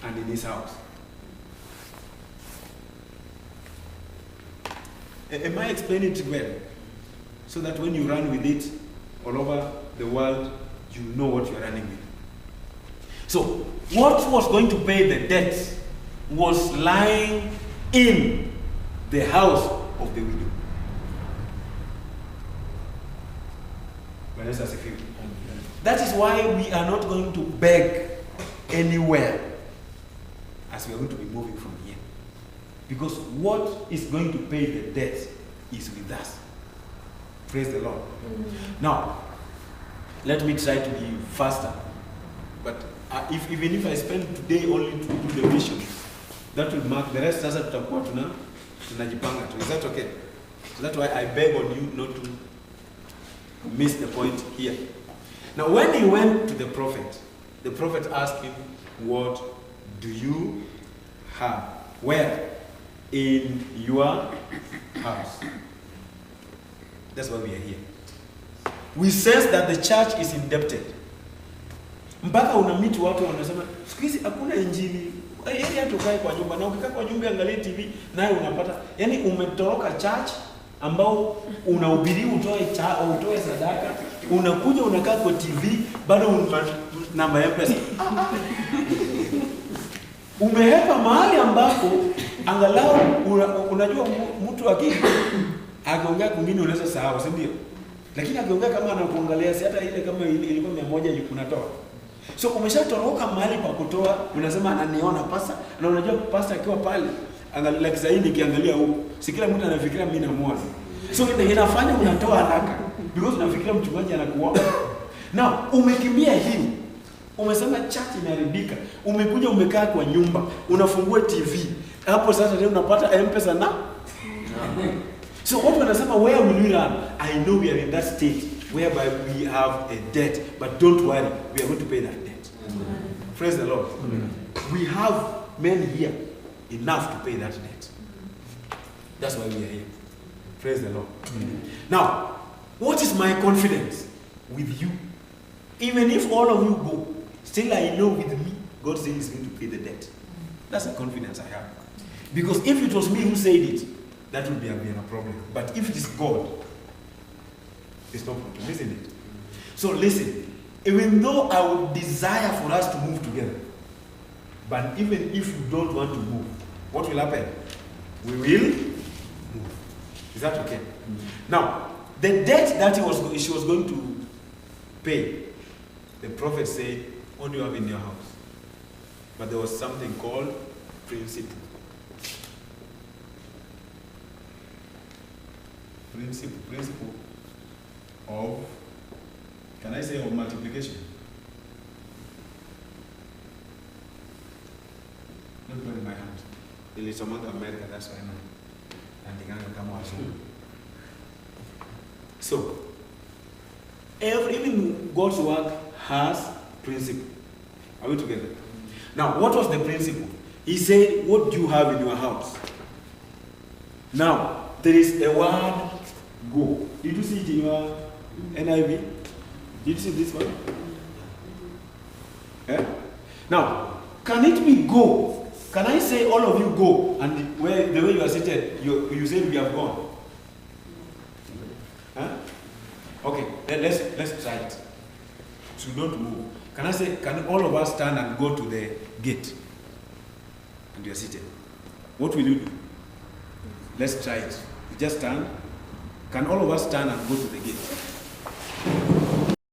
and in his house. Am I explaining it well? So that when you run with it all over the world, you know what you're running with. So, what was going to pay the debt was lying in the house of the widow. That is why we are not going to beg anywhere as we are going to be moving from here. Because what is going to pay the debt is with us. Praise the Lord. Mm-hmm. Now, let me try to be faster. But even if I spend today only to do the mission, that will mark the rest. Sasa tutakuwa tunajipanga tu. Is that okay? So that's why I beg on you not to miss the point here. Now, when he went to the prophet asked him, "What do you have? Where? In your house." That's why we are here. We sense that the church is indebted. Mpaka unamiti watu wanasema, siku hizi hakuna injili. Yaani hata ukae kwa nyumba na ukikaa kwa nyumba angalia TV naye unapata. Yaani umetoroka church ambao unahubiri utoe sadaka, unakuja unakaa kwa TV bado namba ya pesa. Umehepa mahali ambapo angalau unajua mtu akiongea kwingine unaweza sahau, si ndio? Lakini akiongea kama anakuangalia si hata ile kama ilikuwa 100 unatoa. So umeshatoroka mahali pa kutoa, unasema ananiona pasta, na unajua pasta akiwa pale angalia like zaidi nikiangalia huko, si kila mtu anafikiria mimi namuona. So inafanya unatoa haraka because unafikiria mchungaji anakuona. Now umekimbia hiyo. Umesema church imeharibika. Umekuja umekaa kwa nyumba, unafungua TV. Hapo sasa leo unapata M-Pesa na so what wanasema, where will we run? I know we are in that state whereby we have a debt, but don't worry, we are going to pay that debt. Amen. Praise the Lord. Amen. We have men here enough to pay that debt. That's why we are here. Praise the Lord. Amen. Now, what is my confidence with you? Even if all of you go, still I know with me, God said He's going to pay the debt. That's the confidence I have. Because if it was me who said it, that would be a problem. But if it is God, it's not problem, isn't it? So listen, even though I would desire for us to move together, but even if you don't want to move, what will happen? We will move. Is that okay? Mm-hmm. Now, the debt that she was going to pay, the prophet said, what do you have in your house? But there was something called principle. Principle of, can I say of multiplication? Don't put in my hand. It's among America, that's why I'm and the come out. So, even God's work has principle. Are we together? Now, what was the principle? He said, what do you have in your house? Now, there is a word, go. Did you see it in your NIV? Did you see this one? Eh? Now, can it be go? Can I say all of you go? And the way you are seated, you say we have gone. Huh? Okay, let's try it. So don't move. Can I say, can all of us stand and go to the gate? And you are seated. What will you do? Let's try it. You just stand. Can all of us stand and go to the gate?